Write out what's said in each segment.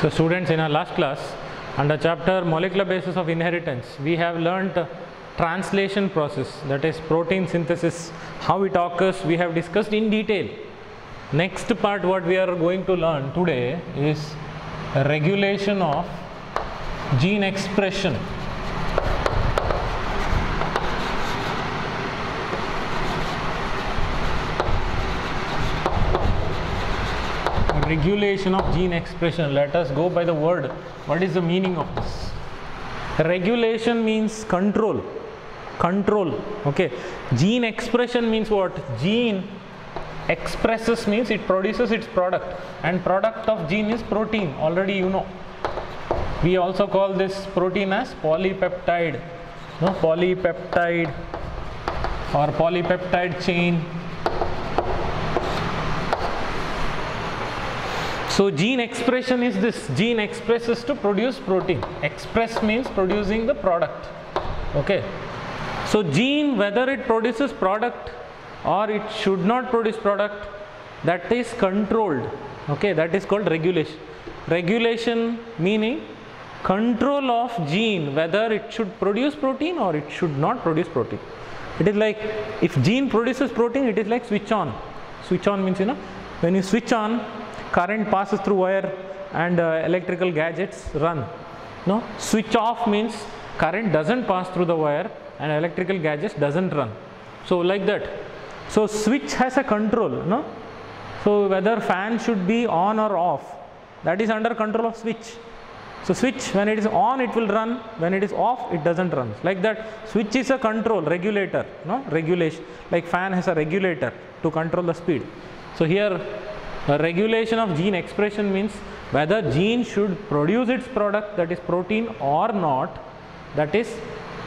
So students, in our last class under chapter molecular basis of inheritance, we have learnt translation process, that is protein synthesis, how it occurs, we have discussed in detail. Next part what we are going to learn today is regulation of gene expression. Regulation of gene expression. Let us go by the word. What is the meaning of this? Regulation means control. Control. Okay. Gene expression means what? Gene expresses means it produces its product, and product of gene is protein. Already you know. We also call this protein as polypeptide. No, polypeptide or polypeptide chain. So gene expression is this. Gene expresses to produce protein. Express means producing the product. Okay. So gene, whether it produces product or it should not produce product, that is controlled. Okay, that is called regulation. Regulation meaning control of gene, whether it should produce protein or it should not produce protein. It is like if gene produces protein, it is like switch on. Switch on means, when you switch on, current passes through wire and electrical gadgets run. No, switch off means current doesn't pass through the wire and electrical gadgets doesn't run. So like that. So switch has a control. No, so whether fan should be on or off, that is under control of switch. So switch, when it is on it will run, when it is off it doesn't run. Like that, switch is a control, regulator. No, regulation. Like fan has a regulator to control the speed. So here regulation of gene expression means whether gene should produce its product, that is protein, or not, that is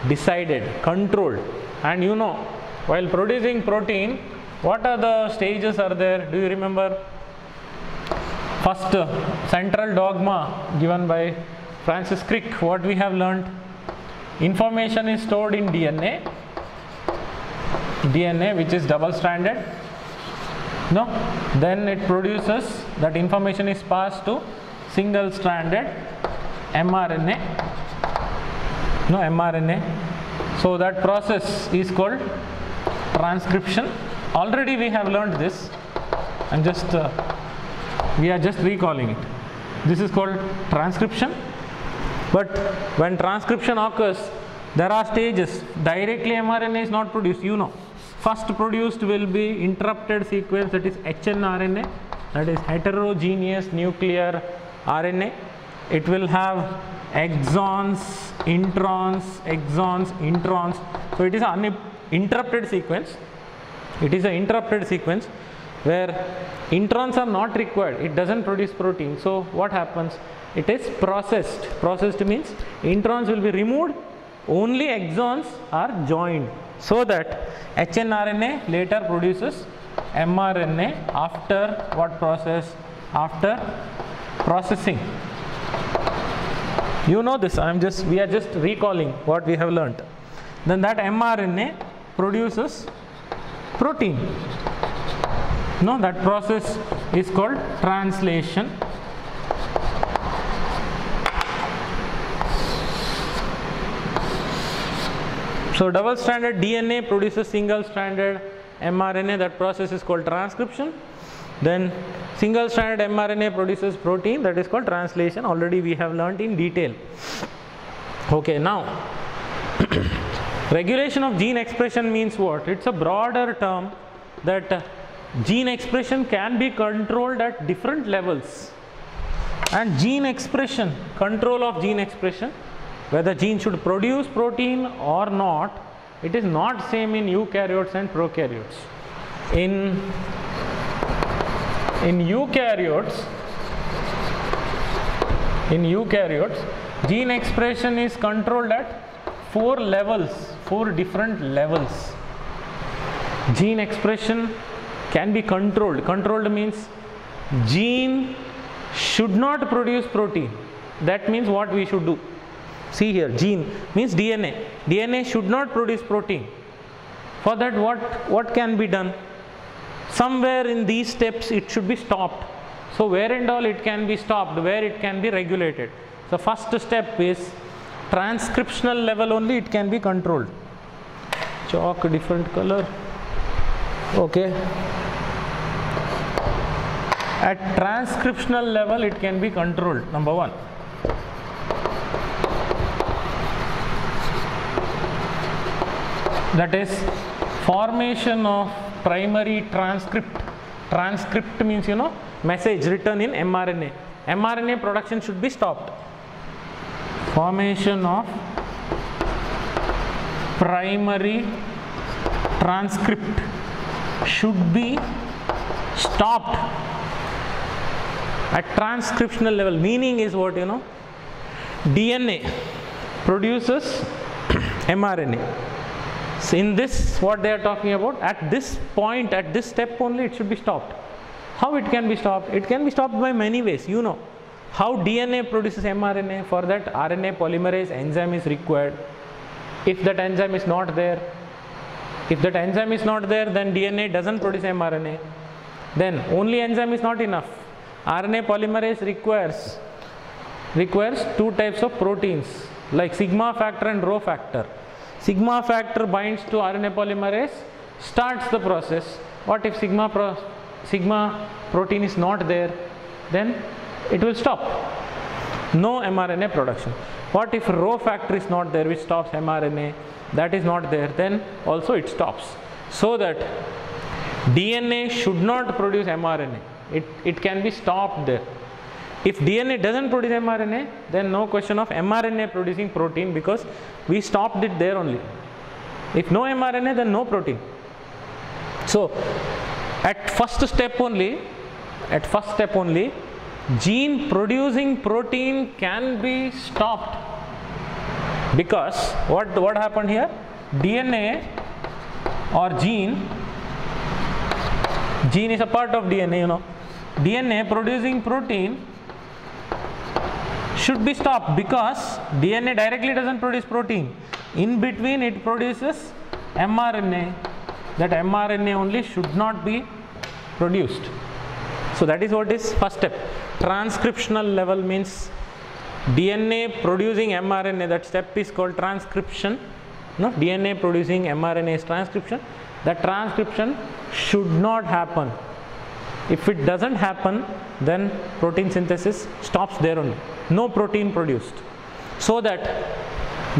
decided, controlled. And while producing protein, what are the stages are there? Do you remember? First, central dogma given by Francis Crick, what we have learned? Information is stored in DNA, which is double stranded. No, then it produces, that information is passed to single stranded mRNA. No, mRNA. So that process is called transcription. Already we have learned this, and we are just recalling it. This is called transcription. But when transcription occurs, there are stages. Directly mRNA is not produced, First produced will be interrupted sequence, that is hnRNA, that is heterogeneous nuclear RNA. It will have exons, introns, So it is an interrupted sequence. It is an interrupted sequence where introns are not required. It doesn't produce protein. So what happens? It is processed. Processed means introns will be removed. Only exons are joined. So that hnRNA later produces mRNA after what process? After processing. You know this. We are just recalling what we have learnt. Then that mRNA produces protein. No, that process is called translation. So double stranded DNA produces single stranded mRNA, that process is called transcription. Then single stranded mRNA produces protein, that is called translation. Already we have learnt in detail. Okay, now regulation of gene expression means what? It's a broader term that gene expression can be controlled at different levels. And gene expression, control of gene expression, whether gene should produce protein or not, it is not same in eukaryotes and prokaryotes. In eukaryotes, gene expression is controlled at 4 levels, 4 different levels. Gene expression can be controlled. Controlled means gene should not produce protein. That means what we should do? See here, gene means DNA. DNA should not produce protein. For that, what can be done? Somewhere in these steps it should be stopped. So where and all it can be stopped, where it can be regulated. So first step is transcriptional level only it can be controlled. Chalk different color. Okay. At transcriptional level it can be controlled, number one. That is formation of primary transcript. Transcript means, you know, message written in mRNA. mRNA production should be stopped. Formation of primary transcript should be stopped at transcriptional level. Meaning is what, you know, DNA produces mRNA. So in this, what they are talking about, at this point, at this step only it should be stopped. How it can be stopped? It can be stopped by many ways. You know how DNA produces mRNA. For that, RNA polymerase enzyme is required. If that enzyme is not there, then DNA doesn't produce mRNA. Then only enzyme is not enough. RNA polymerase requires two types of proteins like sigma factor and rho factor. Sigma factor binds to RNA polymerase, starts the process. What if sigma protein is not there? Then it will stop. No mRNA production. What if rho factor is not there, which stops mRNA? That is not there. Then also it stops. So that DNA should not produce mRNA. It can be stopped there. If DNA doesn't produce mRNA, then no question of mRNA producing protein, because we stopped it there only. If no mRNA, then no protein. So at first step only, gene producing protein can be stopped, because what happened here? DNA or gene is a part of DNA, you know. DNA producing protein should be stopped, because DNA directly doesn't produce protein. In between it produces mRNA. That mRNA only should not be produced. So that is what is first step. Transcriptional level means DNA producing mRNA. That step is called transcription. No, DNA producing mRNA is transcription. That transcription should not happen. If it doesn't happen, then protein synthesis stops there only. No protein produced. So that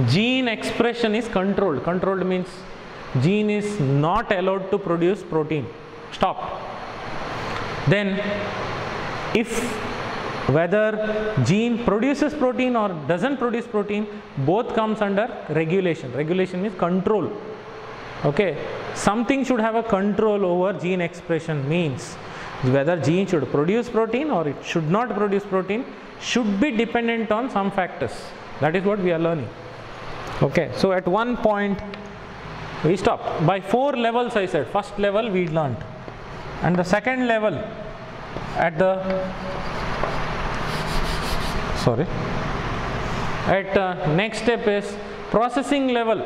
gene expression is controlled. Controlled means gene is not allowed to produce protein. Stopped. Then if whether gene produces protein or doesn't produce protein, both comes under regulation. Regulation means control. Okay. Something should have a control over gene expression, means whether gene should produce protein or it should not produce protein should be dependent on some factors. That is what we are learning. Okay. So at one point we stopped. By 4 levels I said. First level we learned. And the second level at the next step is processing level.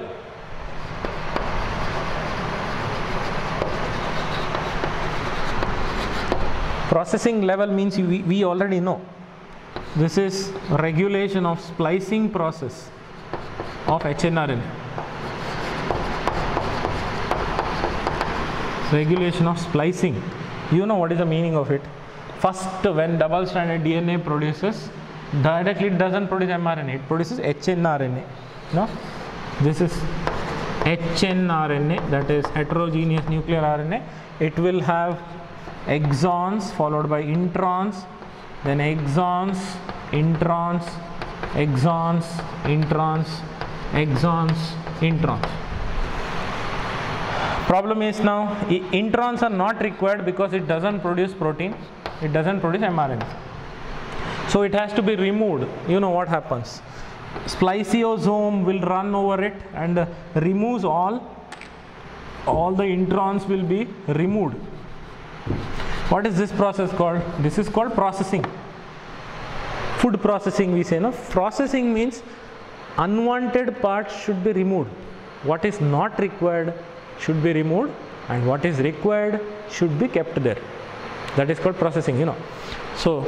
Processing level means we already know. This is regulation of splicing process of hnRNA. Regulation of splicing. You know what is the meaning of it. First, when double-stranded DNA produces, directly it doesn't produce mRNA, it produces hnRNA. No? This is hnRNA, that is heterogeneous nuclear RNA. It will have exons followed by introns, then exons, introns, exons, introns, exons, introns. Problem is now introns are not required because it doesn't produce protein, it doesn't produce mRNA. So it has to be removed. You know what happens? Spliceosome will run over it and removes all the introns will be removed. What is this process called? This is called processing. Food processing we say, no? Processing means unwanted parts should be removed. What is not required should be removed, and what is required should be kept there. That is called processing, you know. So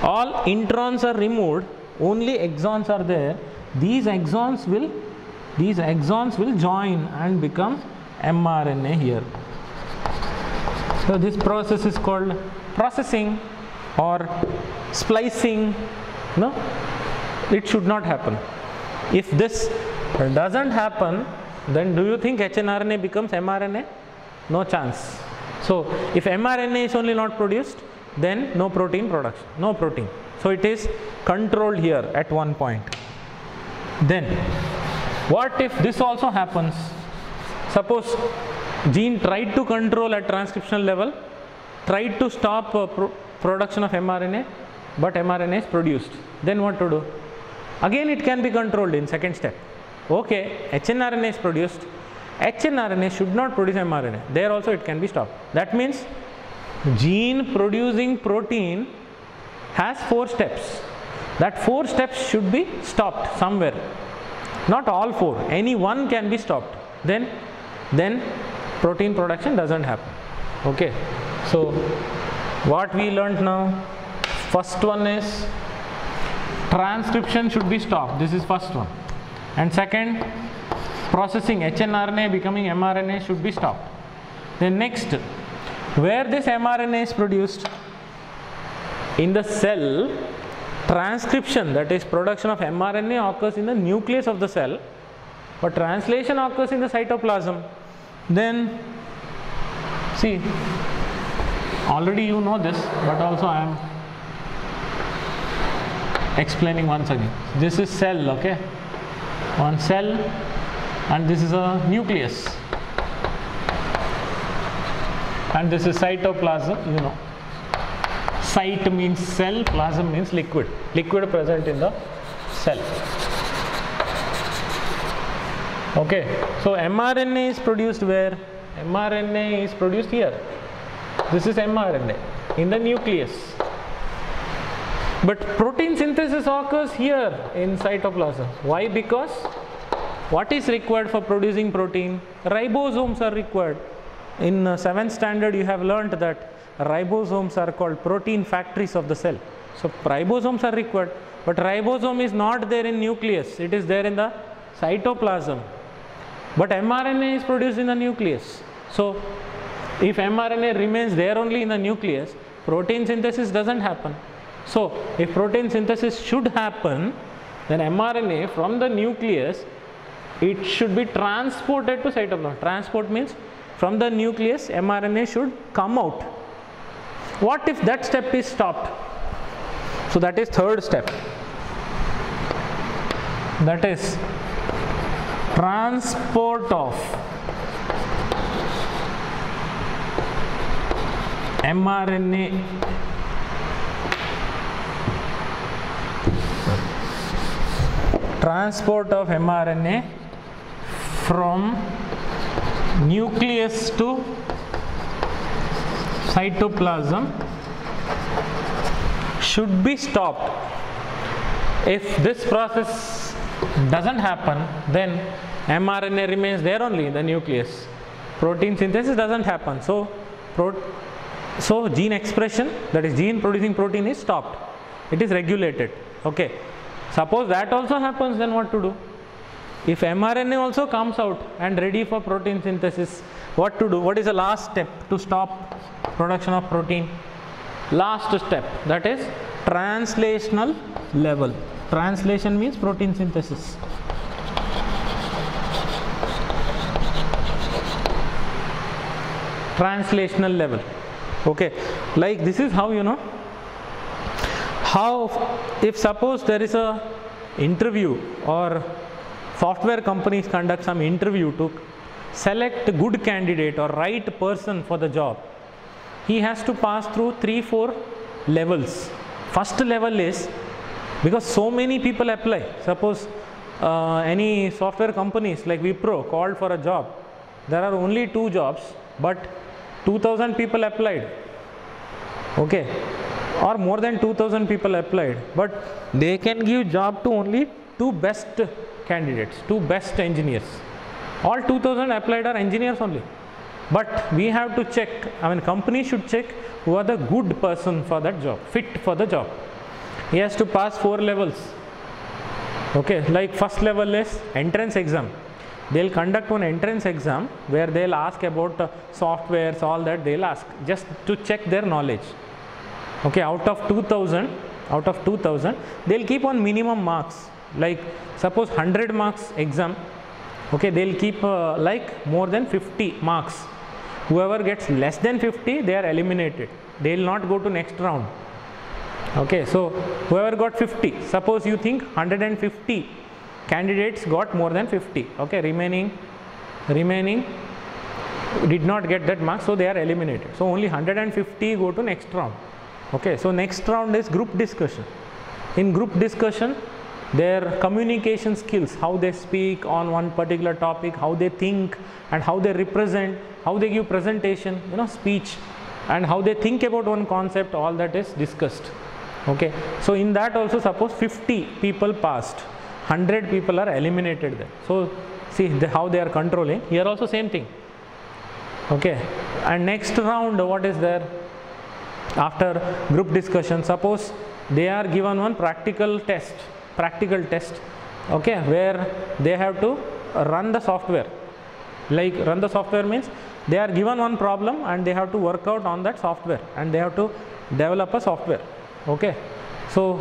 all introns are removed, only exons are there. These exons will join and become mRNA here. So this process is called processing or splicing. No, it should not happen. If this doesn't happen, then do you think hnRNA becomes mRNA? No chance. So if mRNA is only not produced, then no protein production, no protein. So it is controlled here at one point. Then what if this also happens? Suppose gene tried to control at transcriptional level, tried to stop production of mRNA, but mRNA is produced. Then what to do? Again it can be controlled in second step. Okay, hnRNA is produced, hnRNA should not produce mRNA. There also it can be stopped. That means gene producing protein has 4 steps. That 4 steps should be stopped somewhere. Not all 4, any one can be stopped. Then protein production doesn't happen. Okay, so what we learned now, first one is transcription should be stopped. This is first one. And second, processing hnRNA becoming mRNA should be stopped. Then next, where this mRNA is produced, in the cell, transcription, that is production of mRNA, occurs in the nucleus of the cell, but translation occurs in the cytoplasm. Then see, already you know this, but also I am explaining once again. This is cell, okay, one cell, and this is a nucleus, and this is cytoplasm. You know, cyte means cell, plasm means liquid present in the cell. Okay, so mRNA is produced where? mRNA is produced here. This is mRNA in the nucleus. But protein synthesis occurs here in cytoplasm. Why? Because what is required for producing protein? Ribosomes are required. In 7th standard you have learnt that ribosomes are called protein factories of the cell. So ribosomes are required, but ribosome is not there in nucleus, it is there in the cytoplasm. But mRNA is produced in the nucleus. So if mRNA remains there only in the nucleus, protein synthesis doesn't happen. So if protein synthesis should happen, then mRNA from the nucleus, it should be transported to cytoplasm. Transport means from the nucleus mRNA should come out. What if that step is stopped? So that is third step. That is transport of mRNA from nucleus to cytoplasm should be stopped. If this process doesn't happen, then mRNA remains there only in the nucleus. Protein synthesis doesn't happen. So gene expression, that is gene producing protein, is stopped. It is regulated. Okay. Suppose that also happens, then what to do? If mRNA also comes out and ready for protein synthesis, what to do? What is the last step to stop production of protein? Last step, that is translational level. Translation means protein synthesis. Translational level. Okay, like this is how, you know, how if suppose there is a interview or software companies conduct some interview to select good candidate or right person for the job, he has to pass through 3-4 levels. First level is, because so many people apply, suppose any software companies like Wipro called for a job, there are only 2 jobs, but 2000 people applied, okay, or more than 2000 people applied, but they can give job to only 2 best candidates, 2 best engineers. All 2000 applied are engineers only. But we have to check, I mean company should check who are the good person for that job, fit for the job. He has to pass 4 levels. Okay, like first level is entrance exam. They'll conduct one entrance exam where they'll ask about softwares, all that they'll ask just to check their knowledge. Okay, out of 2000, they'll keep on minimum marks. Like suppose 100 marks exam, okay, they'll keep like more than 50 marks. Whoever gets less than 50, they are eliminated. They will not go to next round. Okay, so whoever got 50, suppose you think 150 candidates got more than 50. Okay, remaining did not get that mark, so they are eliminated. So only 150 go to next round. Okay, so next round is group discussion. In group discussion, their communication skills, how they speak on one particular topic, how they think and how they represent, how they give presentation, speech, and how they think about one concept, all that is discussed. Okay, so in that also suppose 50 people passed, 100 people are eliminated there. So see how they are controlling. Here also same thing. Okay, and next round what is there? After group discussion, suppose they are given one practical test, okay, where they have to run the software. Like run the software means they are given one problem and they have to work out on that software and they have to develop a software. Okay, so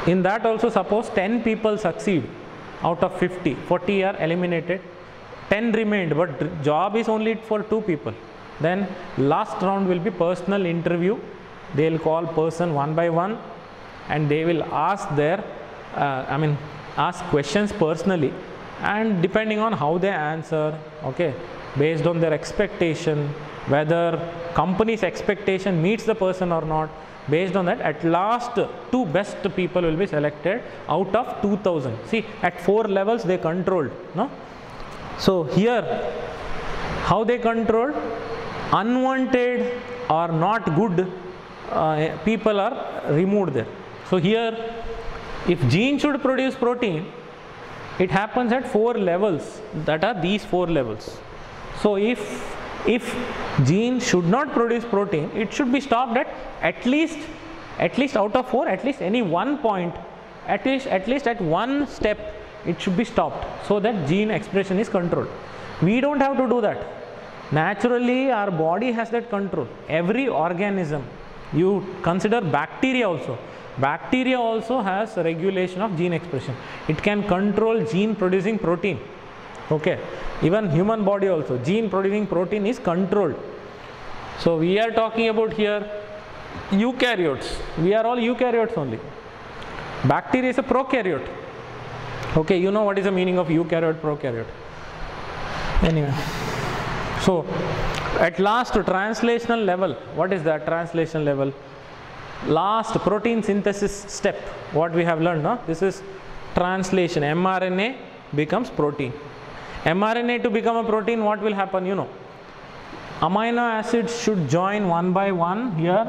in that also suppose 10 people succeed out of 50, 40 are eliminated, 10 remained, but job is only for 2 people. Then last round will be personal interview. They will call person one by one and they will ask their ask questions personally, and depending on how they answer, okay, based on their expectation, whether company's expectation meets the person or not, based on that at last 2 best people will be selected out of 2000. See, at 4 levels they controlled, no? So here how they controlled? Unwanted or not good people are removed there. So here if gene should produce protein, it happens at 4 levels, that are these 4 levels. So if gene should not produce protein, it should be stopped at least out of 4, at least any one point, at least at one step it should be stopped, so that gene expression is controlled. We don't have to do that. Naturally our body has that control. Every organism, you consider bacteria also. Bacteria also has regulation of gene expression. It can control gene producing protein. Okay, even human body also, gene producing protein is controlled. So we are talking about here eukaryotes. We are all eukaryotes only. Bacteria is a prokaryote. Okay, you know what is the meaning of eukaryote, prokaryote. Anyway, so at last translational level, what is that translation level? Last protein synthesis step, what we have learned, no? This is translation. mRNA becomes protein. mRNA to become a protein, what will happen? Amino acids should join one by one here.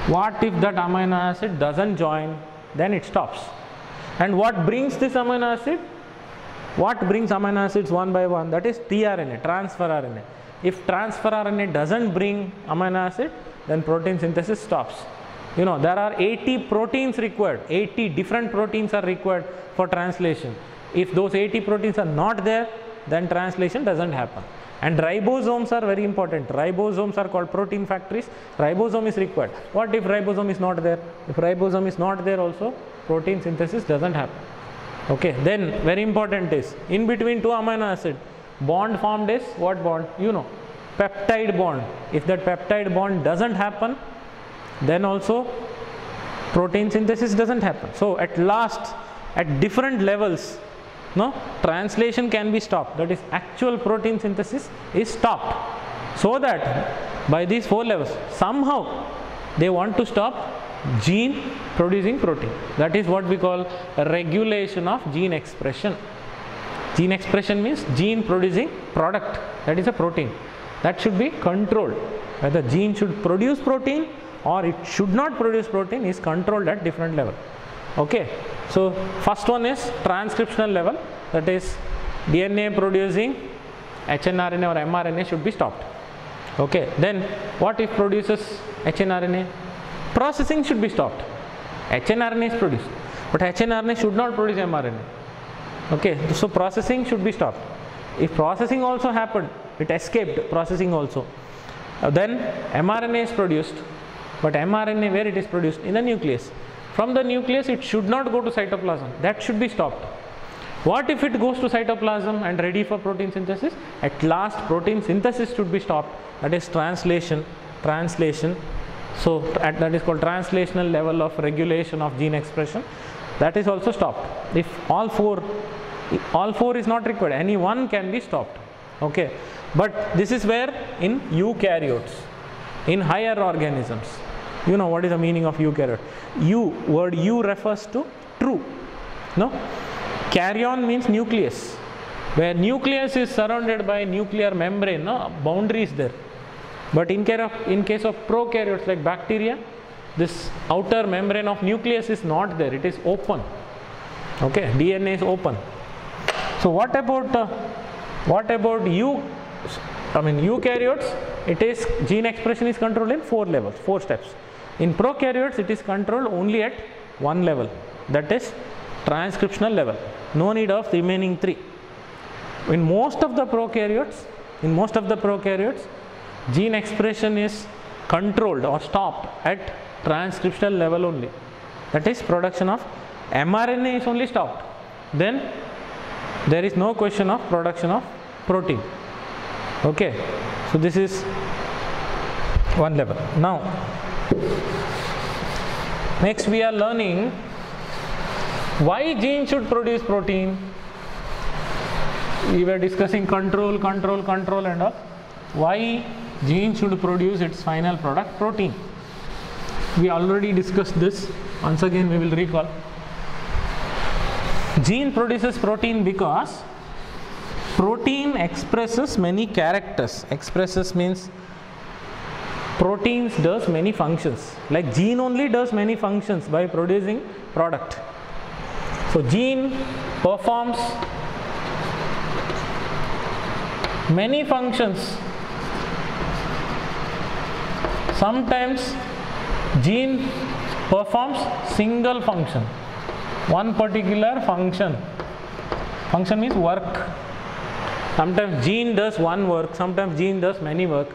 What if that amino acid doesn't join? Then it stops. And what brings this amino acid? What brings amino acids one by one? That is tRNA, transfer RNA. If transfer RNA doesn't bring amino acid, then protein synthesis stops. There are 80 proteins required, 80 different proteins are required for translation. If those 80 proteins are not there, then translation doesn't happen. And ribosomes are very important. Ribosomes are called protein factories. Ribosome is required. What if ribosome is not there? If ribosome is not there also, protein synthesis doesn't happen. Okay, then very important is, in between 2 amino acid, bond formed is what bond? Peptide bond. If that peptide bond doesn't happen, then also protein synthesis doesn't happen. So at last, at different levels, translation can be stopped. That is, actual protein synthesis is stopped. So that by these 4 levels, somehow they want to stop gene producing protein. That is what we call regulation of gene expression. Gene expression means gene producing product, that is a protein. That should be controlled. Whether gene should produce protein or it should not produce protein is controlled at different level. Okay, so first one is transcriptional level, that is DNA producing hnRNA or mRNA should be stopped. Okay, then what if produces hnRNA? Processing should be stopped. hnRNA is produced, but hnRNA should not produce mRNA. Okay, so processing should be stopped. If processing also happened, it escaped processing also, then mRNA is produced, but mRNA, where it is produced? In the nucleus. From the nucleus it should not go to cytoplasm, that should be stopped. What if it goes to cytoplasm and ready for protein synthesis? At last protein synthesis should be stopped, that is translation. So that is called translational level of regulation of gene expression, that is also stopped. If all four is not required, any one can be stopped. Okay, but this is where in eukaryotes, in higher organisms. You know what is the meaning of eukaryote? Word U refers to true. No? Karyon means nucleus. Where nucleus is surrounded by nuclear membrane, no boundaries there. But in case of prokaryotes like bacteria, this outer membrane of nucleus is not there, it is open. Okay, DNA is open. So what about eukaryotes? It is gene expression is controlled in 4 levels, 4 steps. In prokaryotes it is controlled only at 1 level, that is transcriptional level. No need of remaining 3. In most of the prokaryotes, gene expression is controlled or stopped at transcriptional level only. That is production of mRNA is only stopped. Then there is no question of production of protein. Okay, so this is 1 level. Now next we are learning why gene should produce protein. We were discussing control and all. Why gene should produce its final product, protein. We already discussed this. Once again we will recall. Gene produces protein because protein expresses many characters. Expresses means proteins does many functions. Like gene only does many functions by producing product. So gene performs many functions. Sometimes gene performs single function, one particular function. Function means work. Sometimes gene does one work, sometimes gene does many work.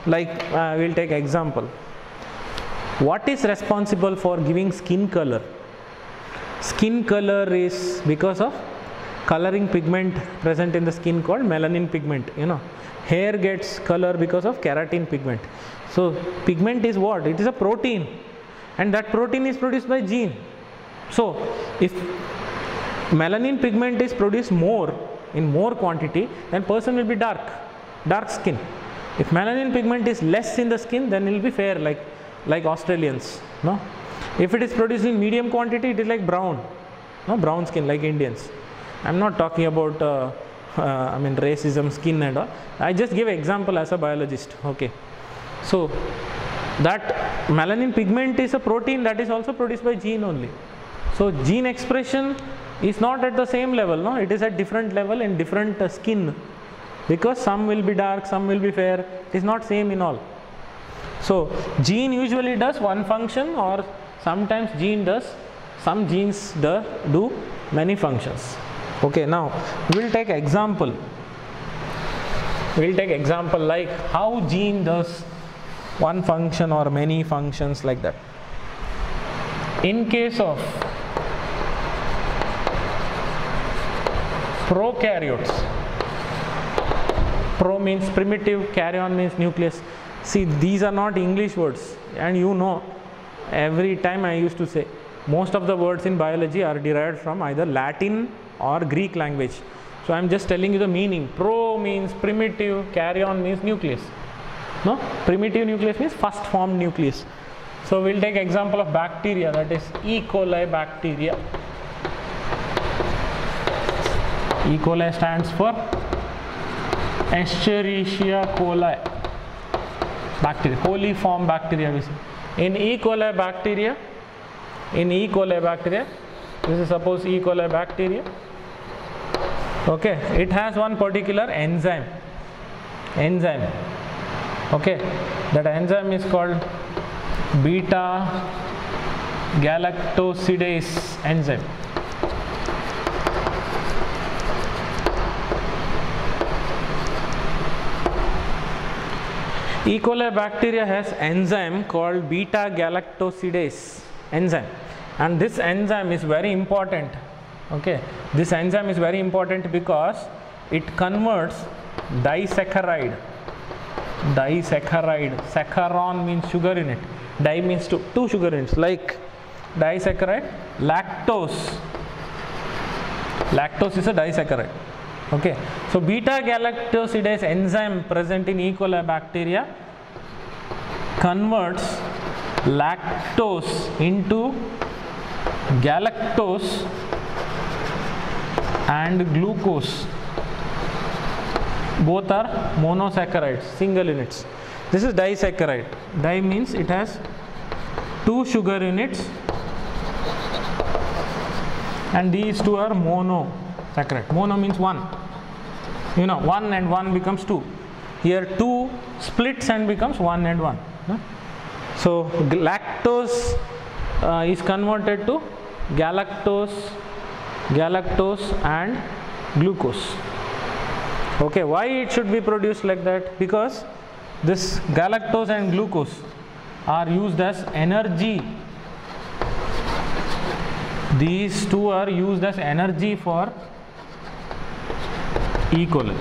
Like we'll take example. What is responsible for giving skin color? Skin color is because of coloring pigment present in the skin called melanin pigment. You know, hair gets color because of keratin pigment. So pigment is what? It is a protein, and that protein is produced by gene. So if melanin pigment is produced more in more quantity, then person will be dark skin. If melanin pigment is less in the skin, then it will be fair, like Australians. No, if it is produced in medium quantity, it is like brown. No, brown skin like Indians. I am not talking about racism, skin and all. I just give example as a biologist. Okay, so that melanin pigment is a protein that is also produced by gene only. So gene expression is not at the same level. No, it is at different level in different skin, because some will be dark, some will be fair. It is not same in all. So gene usually does one function, or sometimes some genes do many functions. Okay, now we will take example. We will take example like how gene does one function or many functions, like that. In case of prokaryotes, pro means primitive, karyon means nucleus. See, these are not English words, and you know, every time I used to say, most of the words in biology are derived from either Latin or Greek language. So I am just telling you the meaning. Pro means primitive, karyon means nucleus. No, primitive nucleus means first formed nucleus. So we will take example of bacteria, that is E. coli bacteria. E. coli stands for Escherichia coli bacteria, coliform bacteria. In E. coli bacteria, this is suppose E. coli bacteria. Okay, it has one particular enzyme. enzyme. Okay, that enzyme is called beta galactosidase enzyme. E. coli bacteria has enzyme called beta galactosidase enzyme, and this enzyme is very important. Okay, this enzyme is very important because it converts disaccharide. Saccharon means sugar in it. Di means two sugar in it, like disaccharide, lactose. Lactose is a disaccharide. Okay, so beta galactosidase enzyme present in E. coli bacteria converts lactose into galactose and glucose. Both are monosaccharides, single units. This is disaccharide. Di means it has two sugar units, and these two are monosaccharide. Mono means one. You know, 1 and 1 becomes 2. Here 2 splits and becomes 1 and 1. So lactose is converted to galactose and glucose. Okay, why it should be produced like that? Because this galactose and glucose are used as energy. These two are used as energy for E. coli.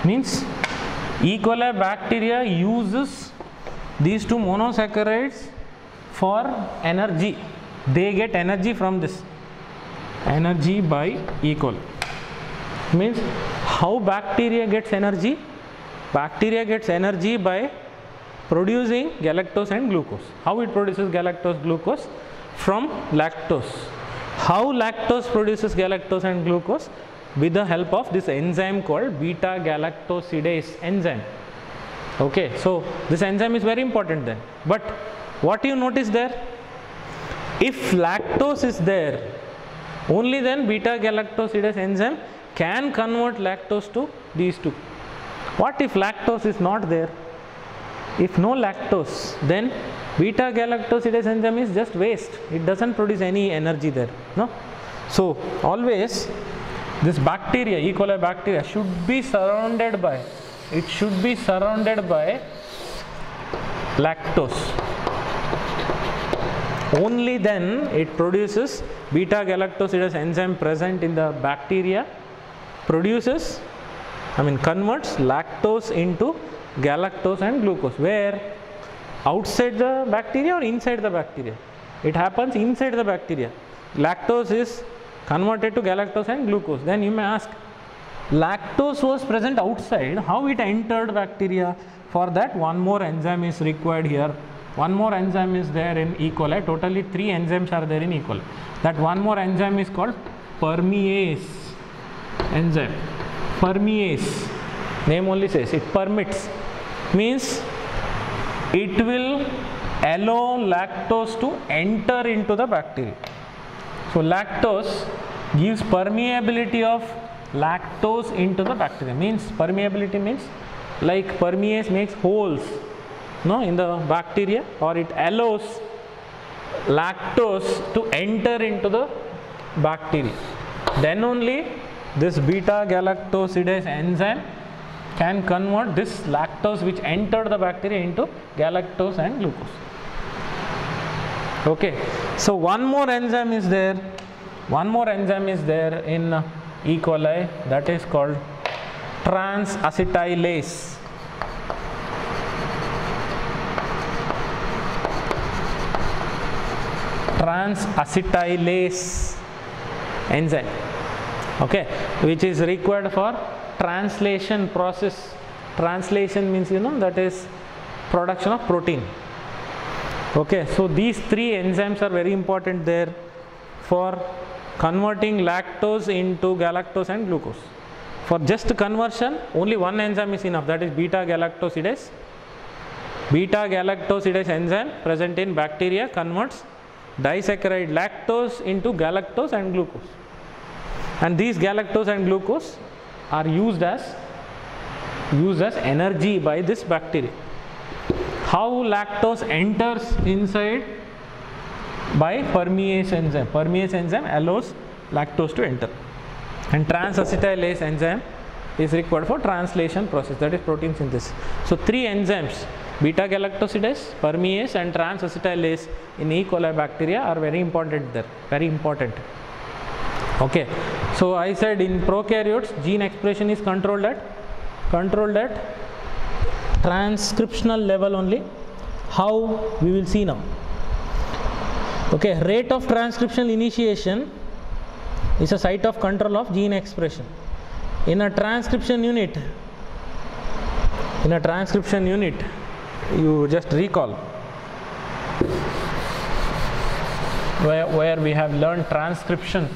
Means E. coli bacteria uses these two monosaccharides for energy. They get energy from this. Energy by E. coli. Means how bacteria gets energy? Bacteria gets energy by producing galactose and glucose. How it produces galactose, glucose? From lactose. How lactose produces galactose and glucose? With the help of this enzyme called beta galactosidase enzyme. Okay, so this enzyme is very important then. But what you notice there? If lactose is there, only then beta galactosidase enzyme can convert lactose to these two. What if lactose is not there? If no lactose, then beta galactosidase enzyme is just waste. It doesn't produce any energy there. No? So always this bacteria, E. coli bacteria, should be surrounded by lactose. Only then it produces beta galactosidase enzyme present in the bacteria, converts lactose into galactose and glucose. Where? Outside the bacteria or inside the bacteria? It happens inside the bacteria. Lactose is converted to galactose and glucose. Then you may ask, lactose was present outside, how it entered bacteria? For that, one more enzyme is required here. One more enzyme is there in E. coli. Totally 3 enzymes are there in E. coli. That one more enzyme is called permease enzyme. Permease, name only says it permits, means it will allow lactose to enter into the bacteria. So lactose gives permeability of lactose into the bacteria. Means permeability means like permease makes holes, no, in the bacteria, or it allows lactose to enter into the bacteria. Then only this beta galactosidase enzyme can convert this lactose which entered the bacteria into galactose and glucose. Okay, so one more enzyme is there. One more enzyme is there in E. coli, that is called transacetylase. Transacetylase enzyme, okay, which is required for translation process. Translation means, that is production of protein. Okay, so these 3 enzymes are very important there for converting lactose into galactose and glucose. For just conversion, only one enzyme is enough, that is beta galactosidase. Beta galactosidase enzyme present in bacteria converts disaccharide lactose into galactose and glucose. And these galactose and glucose are used as used as energy by this bacteria. How lactose enters inside? By permease enzyme. Permease enzyme allows lactose to enter, and trans-acetylase enzyme is required for translation process, that is protein synthesis. So 3 enzymes, beta galactosidase, permease and trans-acetylase in E. coli bacteria are very important there, very important. Okay, so I said in prokaryotes gene expression is controlled at transcriptional level only. How, we will see now. Okay, rate of transcriptional initiation is a site of control of gene expression. In a transcription unit, you just recall where we have learned transcription.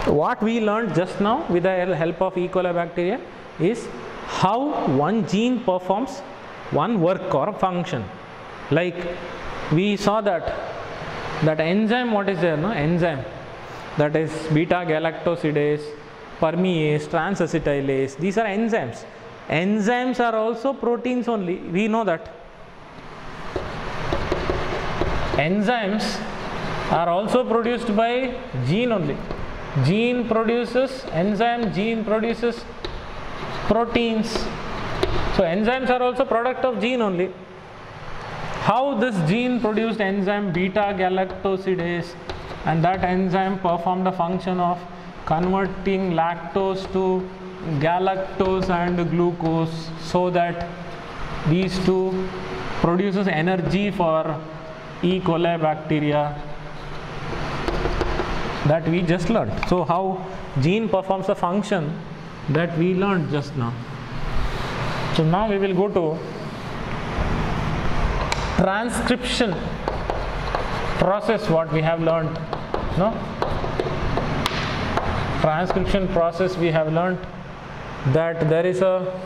What we learned just now with the help of E. coli bacteria is how one gene performs one work or function. Like we saw that enzyme, what is there, no? Enzyme, that is beta galactosidase, permease, trans-acetylase, these are enzymes. Enzymes are also proteins only, we know that. Enzymes are also produced by gene only. Gene produces enzyme, gene produces proteins. So enzymes are also product of gene only. How this gene produced enzyme beta galactosidase, and that enzyme performed the function of converting lactose to galactose and glucose, so that these two produces energy for E. coli bacteria, that we just learned. So how gene performs a function, that we learned just now. So now we will go to transcription process, what we have learned. No? Transcription process, we have learned that there is a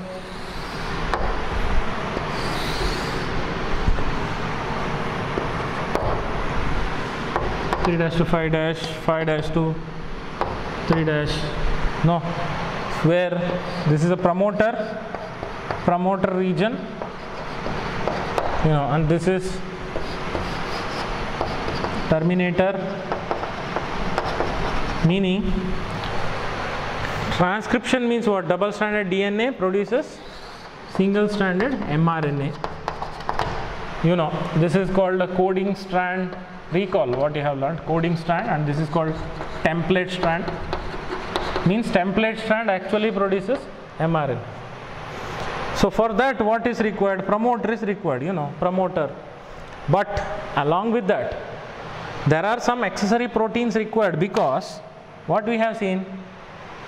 (3' to 5', 5' to 3'), no, where this is a promoter region, you know, and this is terminator, meaning transcription means what? Double stranded DNA produces single stranded mRNA. You know, this is called a coding strand. Recall what you have learned, coding strand, and this is called template strand. Means template strand actually produces mRNA. So for that, what is required? Promoter is required, you know, promoter. But along with that, there are some accessory proteins required, because what we have seen,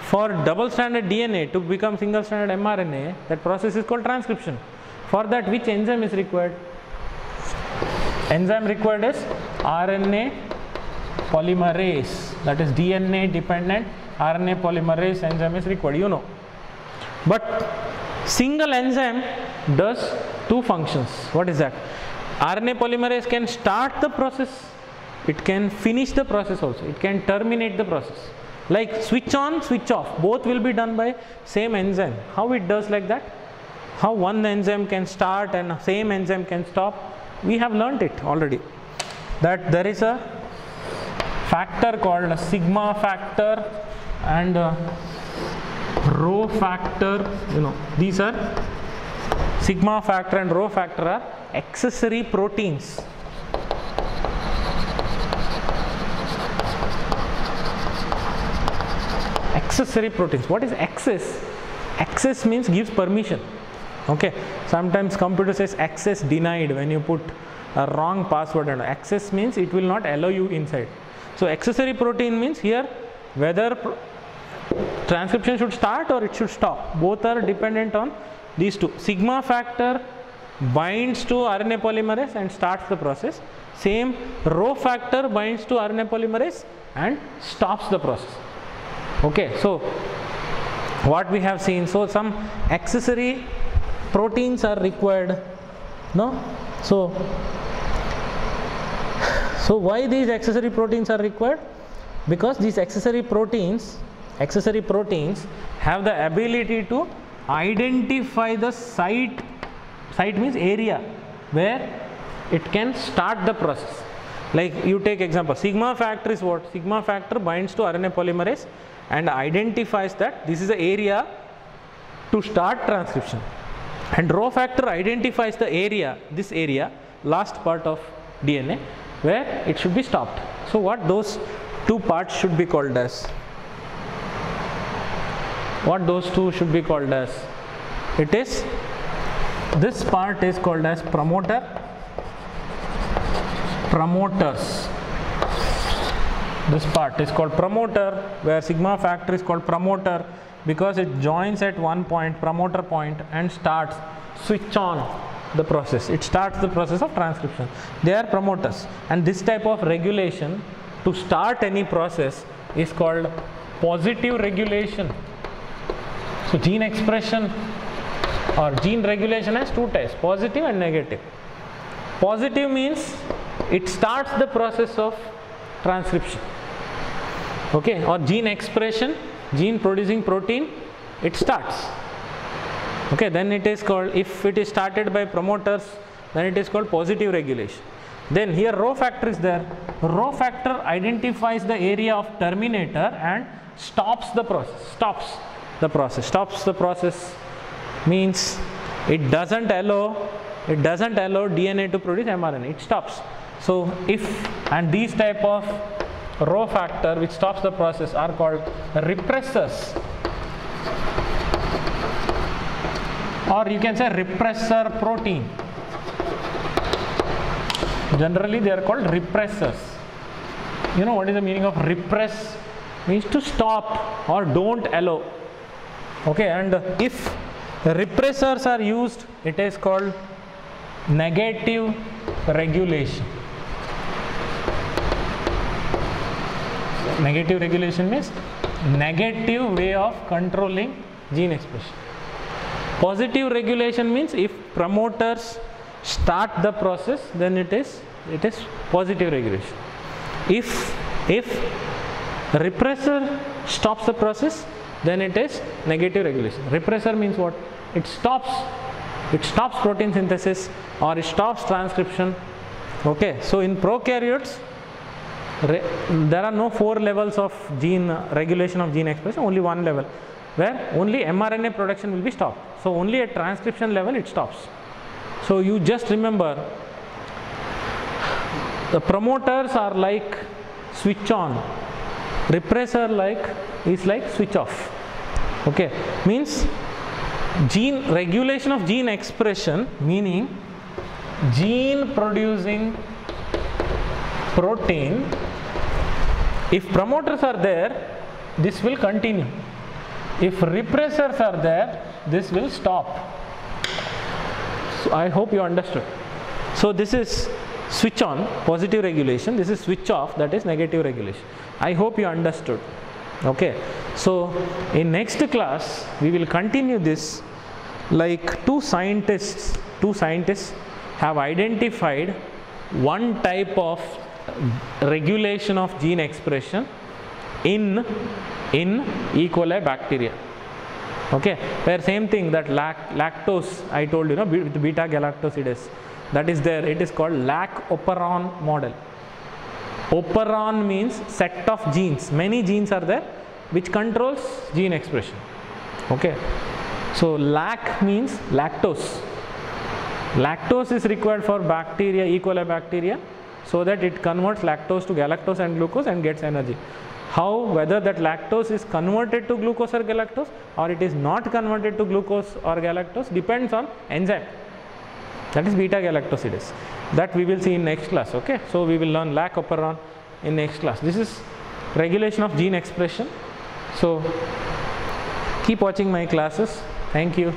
for double stranded DNA to become single stranded mRNA, that process is called transcription. For that, which enzyme is required? Enzyme required is RNA polymerase, that is DNA dependent RNA polymerase enzyme is required, you know. But single enzyme does two functions. What is that? RNA polymerase can start the process, it can finish the process also, it can terminate the process. Like switch on, switch off, both will be done by same enzyme. How it does like that? How one enzyme can start and same enzyme can stop? We have learnt it already, that there is a factor called a sigma factor and rho factor, you know, these are sigma factor and rho factor are accessory proteins. Accessory proteins. What is access? Access means gives permission. Okay, sometimes computer says access denied when you put a wrong password, and access means it will not allow you inside. So accessory protein means here whether transcription should start or it should stop, both are dependent on these two. Sigma factor binds to RNA polymerase and starts the process. Same rho factor binds to RNA polymerase and stops the process. Okay, so what we have seen, so some accessory proteins are required, no? So So why these accessory proteins are required? Because these accessory proteins have the ability to identify the site means area where it can start the process. Like you take example, sigma factor is what? Sigma factor binds to RNA polymerase and identifies that this is the area to start transcription, and rho factor identifies the area, this area, last part of DNA where it should be stopped. So what those two parts should be called as? What those two should be called as? It is, this part is called as promoters. This part is called promoter, where sigma factor is called promoter because it joins at one point, promoter point, and starts, switch on the process. It starts the process of transcription. They are promoters, and this type of regulation to start any process is called positive regulation. So gene expression or gene regulation has two types, positive and negative. Positive means it starts the process of transcription, okay, or gene expression, gene producing protein, it starts, okay, then it is called, if it is started by promoters, then it is called positive regulation. Then here rho factor is there. Rho factor identifies the area of terminator and stops the process. Stops the process means it doesn't allow DNA to produce mRNA. It stops. So if, and these type of rho factor which stops the process are called repressors, or you can say repressor protein. Generally they are called repressors. You know what is the meaning of repress? Means to stop or don't allow. Okay, and if repressors are used, it is called negative regulation. Negative regulation means negative way of controlling gene expression. Positive regulation means if promoters start the process, then it is positive regulation. If repressor stops the process, then it is negative regulation. Repressor means what? It stops protein synthesis or it stops transcription. Okay, so in prokaryotes there are no 4 levels of gene regulation of gene expression, only one level where only mRNA production will be stopped. So only at transcription level it stops. So you just remember, the promoters are like switch on, repressor is like switch off. Okay, means gene regulation of gene expression, meaning gene producing protein, if promoters are there, this will continue. If repressors are there, this will stop. So I hope you understood. So this is switch on, positive regulation. This is switch off, that is negative regulation. I hope you understood. Okay. So in next class we will continue this. Like two scientists have identified one type of regulation of gene expression in E. coli bacteria. Okay, where same thing, that lactose I told you, with beta galactosidase, that is there, it is called lac-operon model. Operon means set of genes, many genes are there which controls gene expression. Okay, so lac means lactose. Lactose is required for bacteria, E. coli bacteria, so that it converts lactose to galactose and glucose and gets energy. How, whether that lactose is converted to glucose or galactose, or it is not converted to glucose or galactose, depends on enzyme, that is beta galactosidase. That we will see in next class. Okay, so we will learn lac-operon in next class. This is regulation of gene expression. So keep watching my classes. Thank you.